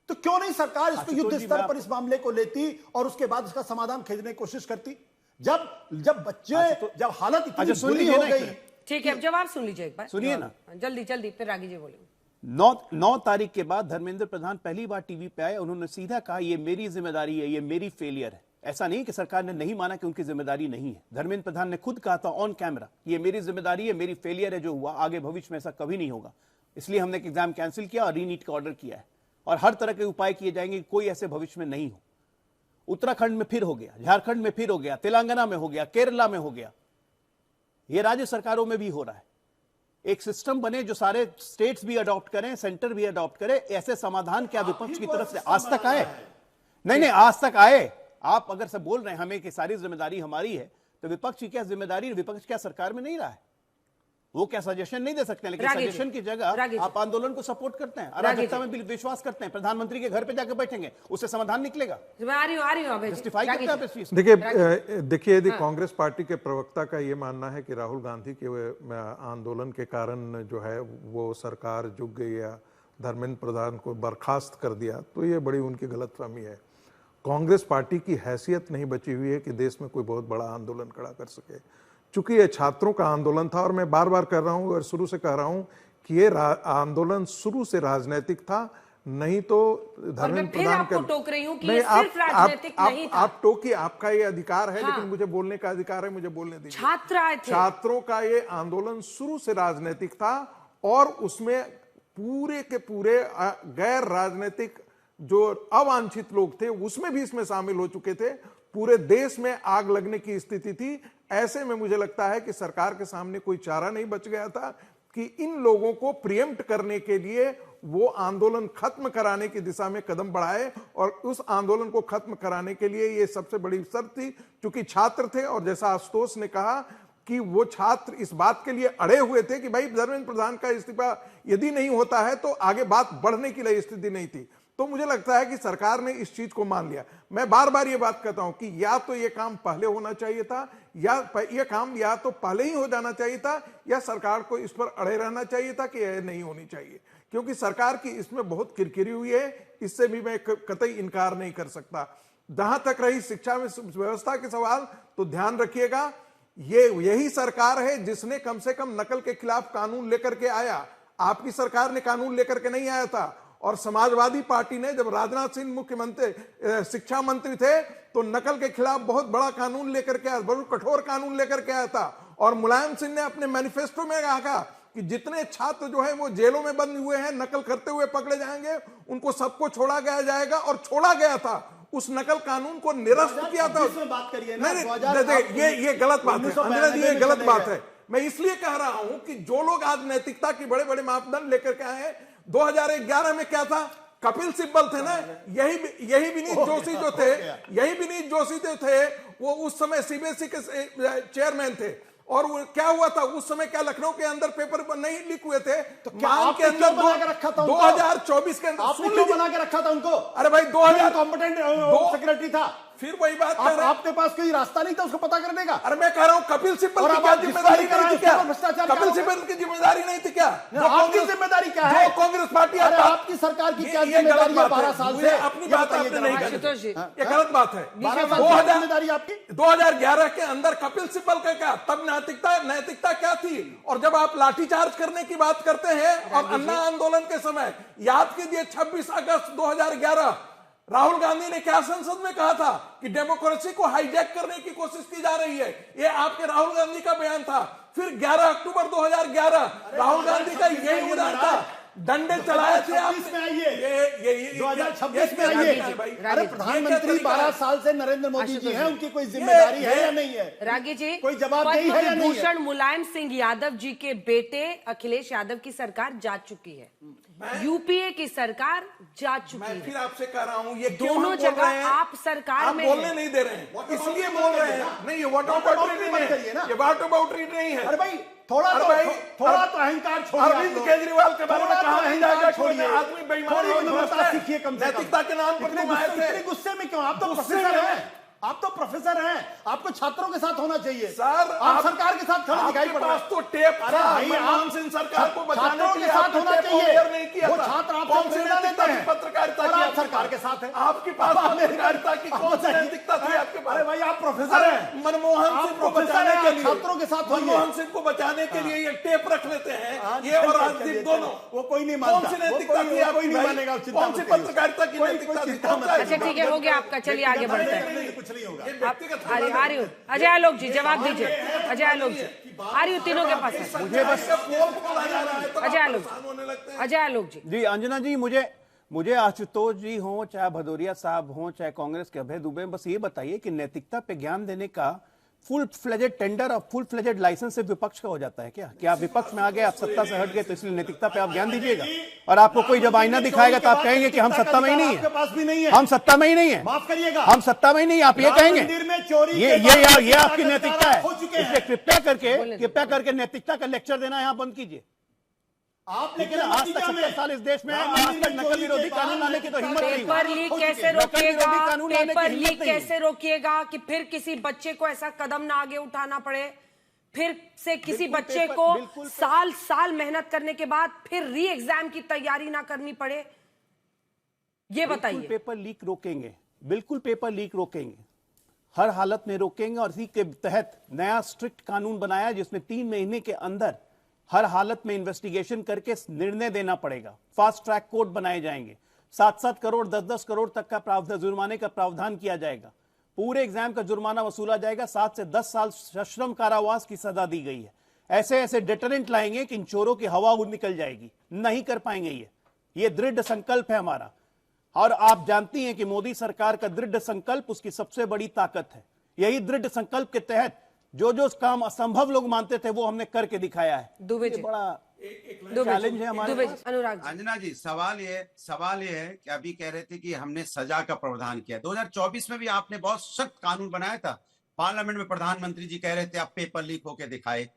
तो क्यों नहीं सरकार इसको युद्ध स्तर पर इस मामले को लेती और उसके बाद इसका समाधान खोजने की कोशिश करती? जब बच्चे, जब हालत इतनी बुरी हो गई। ठीक है, अब जवाब सुन लीजिए एक बार, सुनिए ना जल्दी, फिर रागी जी बोलेंगे। 9 तारीख के बाद धर्मेंद्र प्रधान पहली बार टीवी पे आए, उन्होंने सीधा कहा ये मेरी जिम्मेदारी है, ये मेरी फेलियर है। ऐसा नहीं कि सरकार ने नहीं माना कि उनकी जिम्मेदारी नहीं है। धर्मेंद्र प्रधान ने खुद कहा था ऑन कैमरा, ये मेरी जिम्मेदारी है, मेरी फेलियर है जो हुआ, आगे भविष्य में ऐसा कभी नहीं होगा। इसलिए हमने एग्जाम कैंसिल किया और रीनीट का ऑर्डर किया है और हर तरह के उपाय किए जाएंगे कि कोई ऐसे भविष्य में नहीं हो। उत्तराखंड में फिर हो गया, झारखंड में फिर हो गया, तेलंगाना में हो गया, केरला में हो गया, ये राज्य सरकारों में भी हो रहा है। एक सिस्टम बने जो सारे स्टेट्स भी अडॉप्ट करें, सेंटर भी अडॉप्ट करे। ऐसे समाधान क्या विपक्ष की तरफ से आज तक आए? नहीं, आज तक आए? आप अगर सब बोल रहे हैं हमें कि सारी जिम्मेदारी हमारी है, तो विपक्ष की क्या जिम्मेदारी? विपक्ष क्या सरकार में नहीं रहा है? वो क्या सजेशन नहीं दे सकते हैं, लेकिन रागी जी, सजेशन की रागी जगह जी। आप आंदोलन को सपोर्ट करते हैं, रागी अराजकता जी। में भी विश्वास करते हैं, प्रधानमंत्री के घर पे जाकर बैठेंगे, उससे समाधान निकलेगा। मैं आ रही हूँ अभय जी। जस्टिफाई रागी करते हैं जी। आप इस चीज को। देखिए यदि कांग्रेस पार्टी के प्रवक्ता का ये मानना है कि राहुल गांधी के आंदोलन के कारण जो है वो सरकार झुक गई या धर्मेंद्र प्रधान को बर्खास्त कर दिया, तो ये बड़ी उनकी गलतफहमी है। कांग्रेस पार्टी की हैसियत नहीं बची हुई है कि देश में कोई बहुत बड़ा आंदोलन खड़ा कर सके। चूंकि ये छात्रों का आंदोलन था, और मैं बार बार कर रहा हूं और शुरू से कह रहा हूं कि ये आंदोलन शुरू से राजनीतिक था, नहीं तो धर्मेंद्र फिर प्रधान आपको का टोक रही हूं कि नहीं, ये सिर्फ राजनीतिक नहीं था। आप टोकी, आपका ये अधिकार है, हाँ। लेकिन मुझे बोलने का अधिकार है, मुझे बोलने दीजिए। छात्र आए थे। छात्रों का ये आंदोलन शुरू से राजनीतिक था, और उसमें पूरे के पूरे गैर राजनीतिक जो अवांछित लोग थे उसमें भी इसमें शामिल हो चुके थे। पूरे देश में आग लगने की स्थिति थी। ऐसे में मुझे लगता है कि सरकार के सामने कोई चारा नहीं बच गया था कि इन लोगों को प्रिएम्प्ट करने के लिए वो आंदोलन खत्म कराने की दिशा में कदम बढ़ाए, और उस आंदोलन को खत्म कराने के लिए ये सबसे बड़ी शर्त थी। क्योंकि छात्र थे, और जैसा आशुतोष ने कहा कि वो छात्र इस बात के लिए अड़े हुए थे कि भाई धर्मेंद्र प्रधान का इस्तीफा यदि नहीं होता है तो आगे बात बढ़ने की लिए स्थिति नहीं थी। तो मुझे लगता है कि सरकार ने इस चीज को मान लिया। मैं बार बार ये बात कहता हूं कि या तो ये काम पहले होना चाहिए था, या ये काम या तो पहले ही हो जाना चाहिए था, या सरकार को इस पर अड़े रहना चाहिए था कि यह नहीं होनी चाहिए। क्योंकि सरकार की इसमें बहुत किरकिरी हुई है, इससे भी मैं कतई इनकार नहीं कर सकता। जहां तक रही शिक्षा में व्यवस्था के सवाल, तो ध्यान रखिएगा, यही सरकार है जिसने कम से कम नकल के खिलाफ कानून लेकर के आया। आपकी सरकार ने कानून लेकर के नहीं आया था। और समाजवादी पार्टी ने, जब राजनाथ सिंह मुख्यमंत्री शिक्षा मंत्री थे, तो नकल के खिलाफ बहुत बड़ा कानून लेकर के आया, बहुत कठोर कानून लेकर के आया था। और मुलायम सिंह ने अपने मैनिफेस्टो में कहा कि जितने छात्र जो है वो जेलों में बंद हुए हैं, नकल करते हुए पकड़े जाएंगे, उनको सबको छोड़ा गया जाएगा। और छोड़ा गया था, उस नकल कानून को निरस्त किया था। बात करिए नहीं, ये गलत बात है अंजना जी, ये गलत बात है। मैं इसलिए कह रहा हूं कि जो लोग आज नैतिकता की बड़े बड़े मापदंड लेकर के आए, 2011 में क्या था, कपिल सिब्बल थे ना, यही विनीत जोशी जो थे, यही विनीत जोशी जो थे, वो उस समय सीबीएसई के चेयरमैन थे। और वो क्या हुआ था उस समय, क्या लखनऊ के अंदर पेपर पर नहीं लीक हुए थे? तो क्या मांग के अंदर बना के रखा था 2024 के अंदर आपने क्यों बना के रखा था उनको? अरे भाई 2000 कॉम्पिटेंट सेक्रेटरी था, फिर वही बात कर रहे हैं। आपके पास कोई रास्ता नहीं था उसको पता करने का? अरे मैं कह रहा हूं कपिल सिब्बल की क्या जिम्मेदारी नहीं थी क्या? कपिल सिब्बल की जिम्मेदारी नहीं थी क्या? आपकी जिम्मेदारी क्या है? जो कांग्रेस पार्टी आपकी सरकार की क्या जिम्मेदारी है 12 साल से? अपनी बात आपने नहीं करी, आशुतोष जी, ये गलत बात है। 12 साल की जिम्मेदारी आपकी। 2011 के अंदर कपिल सिब्बल का क्या, तब नैतिकता क्या थी? और जब आप लाठीचार्ज करने की बात करते हैं, और अन्ना आंदोलन के समय याद कीजिए 26 अगस्त 2011 राहुल गांधी ने क्या संसद में कहा था कि डेमोक्रेसी को हाईजैक करने की कोशिश की जा रही है। ये आपके राहुल गांधी का बयान था। फिर 11 अक्टूबर 2011 राहुल गांधी का यही उदाहरण था, डंडे चलाए थे आप। 2026 में आइए। अरे प्रधानमंत्री 12 साल से नरेंद्र मोदी जी हैं, उनकी कोई जिम्मेदारी है या नहीं है? रागी जी, कोई जवाबदेही है या नहीं है? भूषण मुलायम सिंह यादव जी के बेटे अखिलेश यादव की सरकार जा चुकी है, यूपीए की सरकार जा चुकी मैं है। फिर आपसे कह रहा हूं, ये दोनों जगह आप सरकार में बोलने नहीं दे रहे हैं, इसलिए बोल रहे हैं। नहीं, ये व्हाट अबाउट नहीं है, ये व्हाट अबाउट नहीं है। अरे भाई थोड़ा तो अहंकार छोड़िए। अरविंद केजरीवाल के बारे में कहा नहीं जाएगा, छोड़िए, आदमी बेईमान सीखिए कम से कम। नैतिकता के नाम पर तुम आए थे। इतने गुस्से में क्यों? आप तो प्रोफेसर हैं, आप तो प्रोफेसर हैं, आपको छात्रों के साथ होना चाहिए। सर, आप सरकार के साथ खड़े दिखाई पड़ रहे हैं। तो टेप अरे भाई, मनमोहन सिंह सरकार को बचाने छात्रों के के लिए साथ होना चाहिए। नहीं किया वो था। छात्र कौन आपसे सी प्रेरणा नैतिकता लेते की हैं, पत्रकारिता और की आप सरकार के साथ हैं। आपके पास पत्रकारिता की कौन सी नैतिकता थी आपके पास? अरे भाई आप प्रोफेसर हैं, मनमोहन सिंह को प्रोफेसर बचाने हैं, के लिए, छात्रों के साथ होइए। मनमोहन सिंह को बचाने के लिए ये टेप रख लेते हैं, ये और राजदीप दोनों। वो कोई नहीं मानता, कौन सी नैतिकता थी आपकी? नहीं मानेगा, कौन सी पत्रकारिता की नैतिकता थी? अच्छा ठीक है, हो गया आपका, चलिए आगे बढ़ते हैं। कुछ नहीं होगा। आ रही हूँ अजय आलोक जी, जवाब दीजिए। अजय आलोक जी, आ रही हूँ तीनों के पास। मुझे बस अजय आलोक, अजय आलोक जी। जी अंजना जी, मुझे आशुतोष जी हों, चाहे भदौरिया साहब हों, चाहे कांग्रेस के अभय दुबे, बस ये बताइए कि नैतिकता पे ज्ञान देने का फुल फ्लेजेड टेंडर और फुल फ्लेजेड लाइसेंस से विपक्ष का हो जाता है क्या आप विपक्ष में आ गए, आप सत्ता से हट गए, तो इसलिए नैतिकता पे आप ज्ञान दीजिएगा। और आपको कोई जब आईना दिखाएगा तो आप कहेंगे कि हम सत्ता में ही नहीं है, पास भी नहीं है, हम सत्ता में ही नहीं है, माफ करिएगा, हम सत्ता में ही नहीं, आप ये कहेंगे। मंदिर में चोरी ये आपकी नैतिकता है, इसलिए कृपया करके नैतिकता का लेक्चर देना यहां बंद कीजिए। आप लेकिन आज तक 70 साल इस देश में आज तक नकल विरोधी कानून लाने की तो हिम्मत नहीं पेपर हुई। लीक कैसे नकल विरोधी रोकिएगा, कानून लाने की पेपर हिम्मत लीक नहीं कैसे रोकिएगा कि फिर किसी बच्चे को ऐसा कदम ना आगे उठाना पड़े, फिर से किसी बिल्कुल बच्चे पेपर- को बिल्कुल साल साल मेहनत करने के बाद फिर री एग्जाम की तैयारी ना करनी पड़े, ये बिल्कुल बताइए। पेपर लीक रोकेंगे, बिल्कुल पेपर लीक रोकेंगे, हर हालत में रोकेंगे। और इसी के तहत नया स्ट्रिक्ट कानून बनाया जिसमें 3 महीने के अंदर हर हालत में इन्वेस्टिगेशन करके निर्णय देना पड़ेगा। फास्ट ट्रैक कोर्ट बनाए जाएंगे, 7-7 करोड़ 10-10 करोड़ तक का प्रावधान, जुर्माने का प्रावधान किया जाएगा। पूरे एग्जाम का जुर्माना वसूला जाएगा, 7 से 10 साल सश्रम कारावास की सजा दी गई है। ऐसे ऐसे डेटरेंट लाएंगे कि इन चोरों की हवा निकल जाएगी, नहीं कर पाएंगे। ये दृढ़ संकल्प है हमारा। और आप जानती हैं कि मोदी सरकार का दृढ़ संकल्प उसकी सबसे बड़ी ताकत है। यही दृढ़ संकल्प के तहत जो जो काम असंभव लोग मानते थे वो हमने करके दिखाया है। दुबे ये जी, बड़ा दुबे चैलेंज जी, है हमारे दुबे पास। जी, अनुराग जी। अंजना जी, सवाल ये है कि अभी कह रहे थे कि हमने सजा का प्रावधान किया। 2024 में भी आपने बहुत सख्त कानून बनाया था। पार्लियामेंट में प्रधानमंत्री जी कह रहे थे आप पेपर लीक होके दिखाए,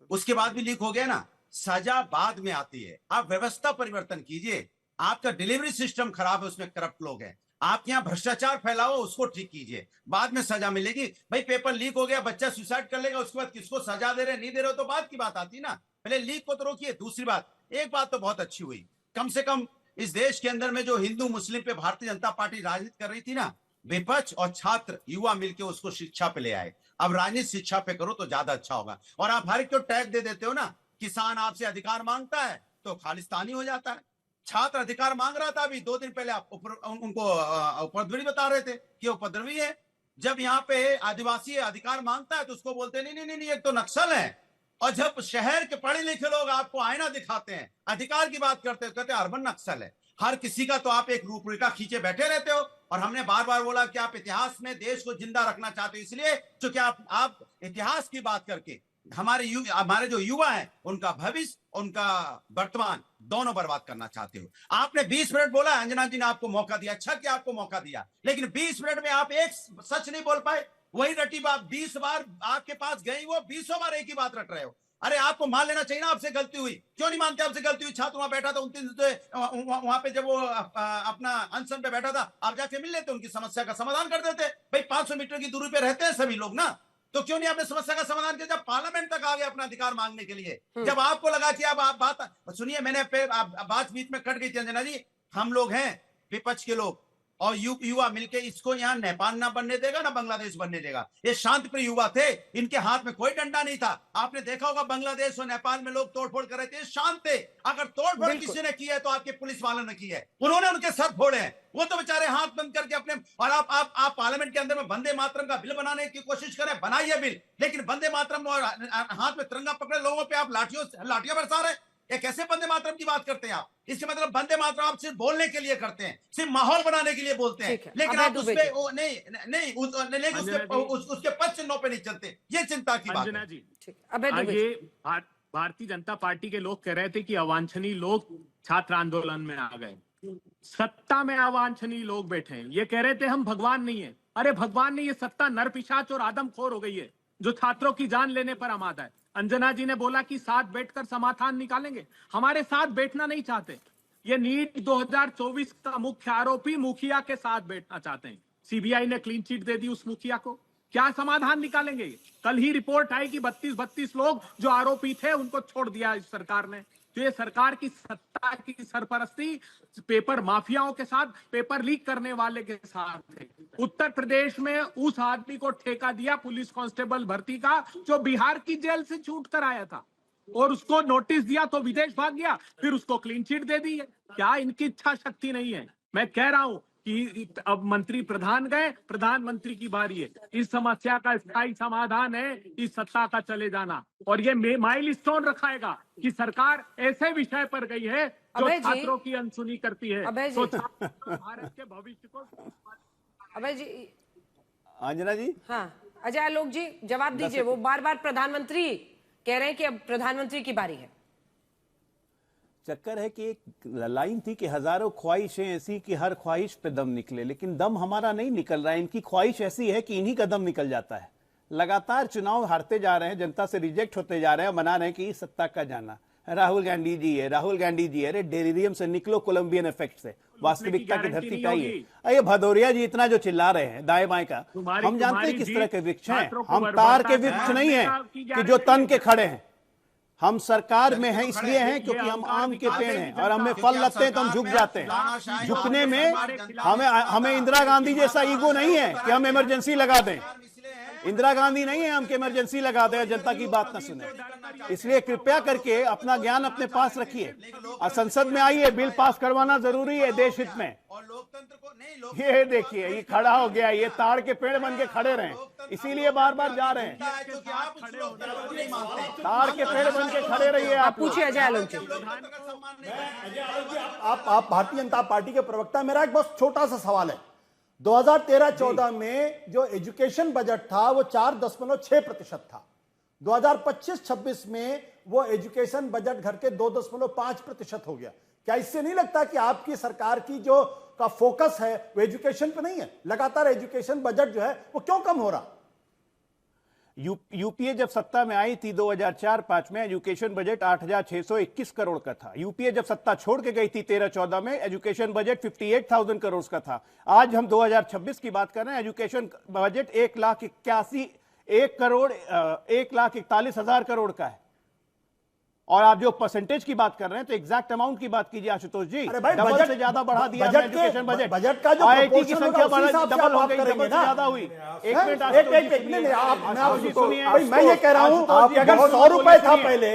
उसके बाद भी लीक हो गया ना। सजा बाद में आती है, आप व्यवस्था परिवर्तन कीजिए। आपका डिलीवरी सिस्टम खराब है, उसमें करप्ट लोग हैं। आप यहाँ भ्रष्टाचार फैलाओ, उसको ठीक कीजिए, बाद में सजा मिलेगी। भाई पेपर लीक हो गया, बच्चा सुसाइड कर लेगा, उसके बाद किसको सजा दे रहे नहीं दे रहे हो तो बात की बात आती ना। पहले लीक को तो रोकिए। दूसरी बात, एक बात तो बहुत अच्छी हुई, कम से कम इस देश के अंदर में जो हिंदू मुस्लिम पे भारतीय जनता पार्टी राजनीति कर रही थी ना, विपक्ष और छात्र युवा मिलकर उसको शिक्षा पे ले आए। अब राजनीति शिक्षा पे करो तो ज्यादा अच्छा होगा। और आप हर एक को टैग दे देते हो ना, किसान आपसे अधिकार मांगता है तो खालिस्तानी हो जाता है। छात्र अधिकार मांग रहा था अभी 2 दिन पहले, आप उनको उपद्रवी बता रहे थे कि उपद्रवी है। जब यहाँ पे आदिवासी अधिकार मांगता है तो उसको बोलते नहीं नहीं नहीं, एक तो नक्सल है। और जब शहर के पढ़े लिखे लोग आपको आईना दिखाते हैं, अधिकार की बात करते हैं, कहते हैं अर्बन नक्सल है। हर किसी का तो आप एक रूपरेखा खींचे बैठे रहते हो। और हमने बार बार बोला कि आप इतिहास में देश को जिंदा रखना चाहते हो, इसलिए क्योंकि आप इतिहास की बात करके हमारे जो युवा हैं उनका भविष्य, उनका वर्तमान दोनों बर्बाद करना चाहते हो। आपने 20 मिनट बोला, अंजना जी ने आपको मौका दिया, अच्छा कि आपको मौका दिया, लेकिन 20 मिनट में आप एक सच नहीं बोल पाए। वही रटी बात 20 बार आपके पास गई, वो 20 बार एक ही बात रट रहे हो। अरे आपको मान लेना चाहिए ना, आपसे गलती हुई। क्यों नहीं मानते आपसे गलती हुई? छात्र वहां बैठा था 29 वहां पे, जब वो अपना अनशन पे बैठा था, आप जाके मिल लेते, उनकी समस्या का समाधान कर देते। भाई 500 मीटर की दूरी पे रहते हैं सभी लोग ना, तो क्यों नहीं आपने समस्या का समाधान किया? जब पार्लियामेंट तक आ गए अपना अधिकार मांगने के लिए, जब आपको लगा कि अब आप बात सुनिए, मैंने बात बीच में कट गई थी अंजना जी। हम लोग हैं विपक्ष के लोग और युवा मिलके इसको यहाँ नेपाल ना बनने देगा ना बांग्लादेश बनने देगा। ये शांतिप्रिय युवा थे, इनके हाथ में कोई डंडा नहीं था। आपने देखा होगा बांग्लादेश और नेपाल में लोग तोड़फोड़ कर रहे थे, शांत थे। अगर तोड़फोड़ किसी ने की है तो आपके पुलिस वालों ने की है, उन्होंने उनके सर फोड़े हैं। वो तो बेचारे हाथ बंद करके अपने, और आप पार्लियामेंट के अंदर में वंदे मातरम का बिल बनाने की कोशिश करें, बनाइए बिल, लेकिन वंदे मातरम और हाथ में तिरंगा पकड़े लोगों पे आप लाठियां बरसा रहे। ये कैसे वंदे मातरम की बात करते हैं आप? इसके मतलब वंदे मातरम आप सिर्फ बोलने के लिए करते हैं, सिर्फ माहौल बनाने के लिए बोलते हैं, लेकिन आप उसपे उसके पद चिन्हों पे नहीं चलते। ये चिंता की बात है। जी, अभय दुबे जी। ये भारतीय जनता पार्टी के लोग कह रहे थे कि अवांछनीय लोग छात्र आंदोलन में आ गए। सत्ता में अवांछनीय लोग बैठे हैं, ये कह रहे थे हम भगवान नहीं है। अरे भगवान नहीं, ये सत्ता नरपिशाच और आदमखोर हो गई है जो छात्रों की जान लेने पर आमादा है। अंजना जी ने बोला कि साथ बैठकर समाधान निकालेंगे, हमारे साथ बैठना नहीं चाहते। ये नीट 2024 का मुख्य आरोपी मुखिया के साथ बैठना चाहते हैं। सीबीआई ने क्लीन चिट दे दी उस मुखिया को, क्या समाधान निकालेंगे? कल ही रिपोर्ट आई कि 32 लोग जो आरोपी थे उनको छोड़ दिया इस सरकार ने। तो ये सरकार की सत्ता की सरपरस्ती पेपर माफियाओं के साथ, पेपर लीक करने वाले के साथ है। उत्तर प्रदेश में उस आदमी को ठेका दिया पुलिस कांस्टेबल भर्ती का जो बिहार की जेल से छूट कर आया था, और उसको नोटिस दिया तो विदेश भाग गया, फिर उसको क्लीन चिट दे दी है। क्या इनकी इच्छा शक्ति नहीं है? मैं कह रहा हूं कि अब मंत्री प्रधान गए, प्रधानमंत्री की बारी है। इस समस्या का स्थायी समाधान है इस सत्ता का चले जाना, और ये माइलस्टोन रखाएगा कि सरकार ऐसे विषय पर गई है जो छात्रों की अनसुनी करती है। तो भारत के भविष्य को अभय जी। अंजना जी, हाँ, अजय आलोक जी जवाब दीजिए। वो बार बार प्रधानमंत्री कह रहे हैं कि अब प्रधानमंत्री की बारी है। चक्कर है कि एक लाइन थी कि हजारों ख्वाहिशें ऐसी कि हर ख्वाहिश पे दम निकले, लेकिन दम हमारा नहीं निकल रहा है। इनकी ख्वाहिश ऐसी है कि इन्हीं का दम निकल जाता है। लगातार चुनाव हारते जा रहे हैं, जनता से रिजेक्ट होते जा रहे हैं, मना रहे हैं कि सत्ता का जाना। राहुल गांधी जी है, राहुल गांधी जी है। अरे डेरियम से निकलो, कोलंबियन इफेक्ट से, वास्तविकता की धरती पे आइए। अरे भदौरिया जी इतना जो चिल्ला रहे हैं दाएं बाएं का, हम जानते हैं किस तरह के वृक्ष हैं। हम तार के वृक्ष नहीं है कि जो तन के खड़े हैं। हम सरकार में हैं इसलिए हैं क्योंकि हम आम के पेड़ हैं और हमें फल लगते हैं तो हम झुक जाते हैं। झुकने में हमें इंदिरा गांधी जैसा ईगो नहीं है कि हम इमरजेंसी लगा दें। इंदिरा गांधी नहीं है हम कि इमरजेंसी लगा दें, जनता की बात ना सुने। इसलिए कृपया करके अपना ज्ञान अपने पास रखिए और संसद में आइए। बिल पास करवाना जरूरी है देश हित में। और लोकतंत्र को नहीं, ये देखिए ये खड़ा हो गया, ये ताड़ के पेड़ बन के खड़े रहे, इसीलिए बार बार जा रहे हैं। क्योंकि आप उस लोकतंत्र को नहीं मानते। ताड़ के पेड़ बन के खड़े रहिए। आप पूछिए अजय आलोक जी। लोकतंत्र का सम्मान नहीं। आप भारतीय जनता पार्टी के प्रवक्ता, मेरा एक बहुत छोटा सा सवाल है। 2013-14 में जो एजुकेशन बजट था वो 4.6% था। 2025-26 में वो एजुकेशन बजट घट के 2.5% हो गया। क्या इससे नहीं लगता कि आपकी सरकार की जो का फोकस है वो एजुकेशन पे नहीं है? लगातार एजुकेशन बजट जो है वो क्यों कम हो रहा? यूपीए जब सत्ता में आई थी 2004-5 में एजुकेशन बजट 8,621 करोड़ का था। यूपीए जब सत्ता छोड़ के गई थी 13-14 में एजुकेशन बजट 58,000 करोड़ का था। आज हम 2026 की बात कर रहे हैं, एजुकेशन बजट 1,41,000 करोड़ का है। और आप जो परसेंटेज की बात कर रहे हैं तो एग्जैक्ट अमाउंट की बात कीजिए आशुतोष जी। अरे भाई डबल से ज्यादा बढ़ा दिया हमने एजुकेशन बजट का जो आईआईटी की संख्या डबल हो गई, डबल से ज्यादा हुई। एक मिनट मैं ये कह रहा हूं कि अगर 100 रुपए था पहले,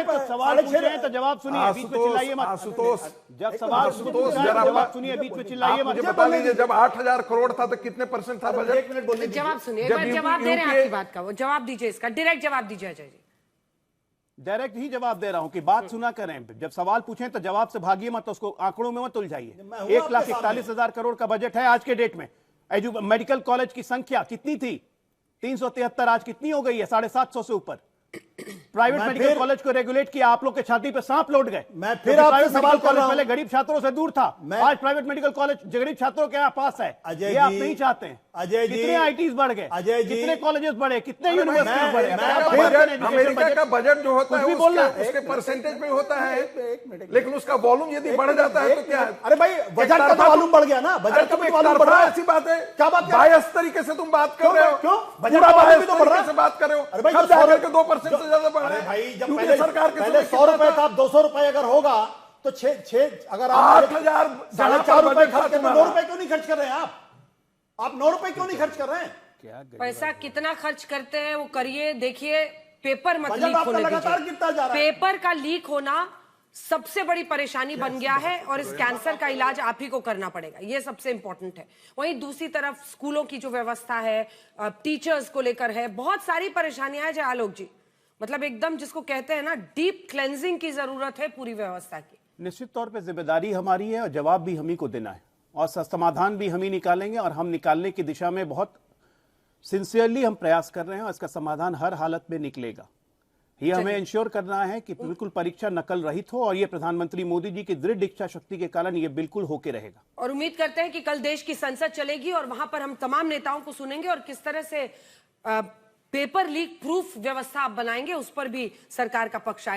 तो सवाल पूछे तो जवाब सुनिए, बीच में चिल्लाइए मत। आशुतोष, जब सवाल जवाब सुनिए, बीच में चिल्लाइए मत। मुझे बता दीजिए जब 8,000 करोड़ था तो कितने परसेंट था बजट? 1 मिनट बोलने दीजिए। जवाब सुनिए, एक बार जवाब दे रहे हैं आपकी बात का, वो जवाब दीजिए इसका, डायरेक्ट जवाब दीजिए अजय जी। डायरेक्ट ही जवाब दे रहा हूं कि बात सुना करें। जब सवाल पूछें तो जवाब से भागिए मत, उसको आंकड़ों में मत उलझाइए। 1,41,000 करोड़ का बजट है आज के डेट में। मेडिकल कॉलेज की संख्या कितनी थी? 373, आज कितनी हो गई है? 750 से ऊपर। प्राइवेट मेडिकल कॉलेज को रेगुलेट किया, आप लोग के छाती पे सांप लौट गए। मैं फिर आपसे सवाल कर रहा हूं। पहले गरीब छात्रों से दूर था, आज प्राइवेट मेडिकल कॉलेज गरीब छात्रों के पास है। अजय ये आप जी, नहीं चाहते हैं। अजय जी, कितने आईटीज बढ़ गए, अजय जी, कितने कॉलेजेस बढ़े, कितने यूनिवर्सिटीज बढ़े। अमेरिका का बजट जो होता है बोलना उसके परसेंटेज में होता है, लेकिन उसका वॉल्यूम यदि बढ़ जाता है तो क्या है? अरे भाई बजट का तो वॉल्यूम बढ़ गया ना, बजट का तो वॉल्यूम बढ़ रहा है। ऐसी बात है, क्या बात? बायस तरीके से तुम बात कर रहे हो। क्यों? बजट का वॉल्यूम तो बढ़ रहा है, बात कर रहे हो। अरे भाई सब जाकर के 2% से ज्यादा बढ़ रहा है भाई। जब यूपीए पहले सरकार के पहले 100 रुपए था, 200 रुपए अगर होगा तो 6 अगर आप 8,000 4.5 रुपए खर्च कर 9 रुपए क्यों नहीं खर्च कर रहे हैं? आप 9 रुपए क्यों नहीं खर्च कर रहे हैं? पैसा कितना खर्च करते हैं वो करिए, देखिए पेपर मत बजट लीक आपका होने लगातार दीजिए। गिरता जा रहा है। पेपर का लीक होना सबसे बड़ी परेशानी बन गया है और इस कैंसर का इलाज आप ही को करना पड़ेगा, ये सबसे इंपॉर्टेंट है। वहीं दूसरी तरफ स्कूलों की जो व्यवस्था है, टीचर्स को लेकर है, बहुत सारी परेशानियां हैं। जय आलोक जी, मतलब एकदम जिसको कहते हैं ना, डीप क्लेंजिंग की जरूरत है पूरी व्यवस्था की। निश्चित तौर पे जिम्मेदारी हमारी है और जवाब भी हम ही को देना है और समाधान भी हम ही निकालेंगे और हम निकालने की दिशा में बहुत सिंसियरली हम प्रयास कर रहे हैं और इसका समाधान हर हालत में निकलेगा। ये हमें इंश्योर करना है कि बिल्कुल परीक्षा नकल रहित हो और ये प्रधानमंत्री मोदी जी की दृढ़ इच्छा शक्ति के कारण ये बिल्कुल होके रहेगा। और उम्मीद करते हैं कि कल देश की संसद चलेगी और वहां पर हम तमाम नेताओं को सुनेंगे और किस तरह से पेपर लीक प्रूफ व्यवस्था आप बनाएंगे उस पर भी सरकार का पक्ष आएगा।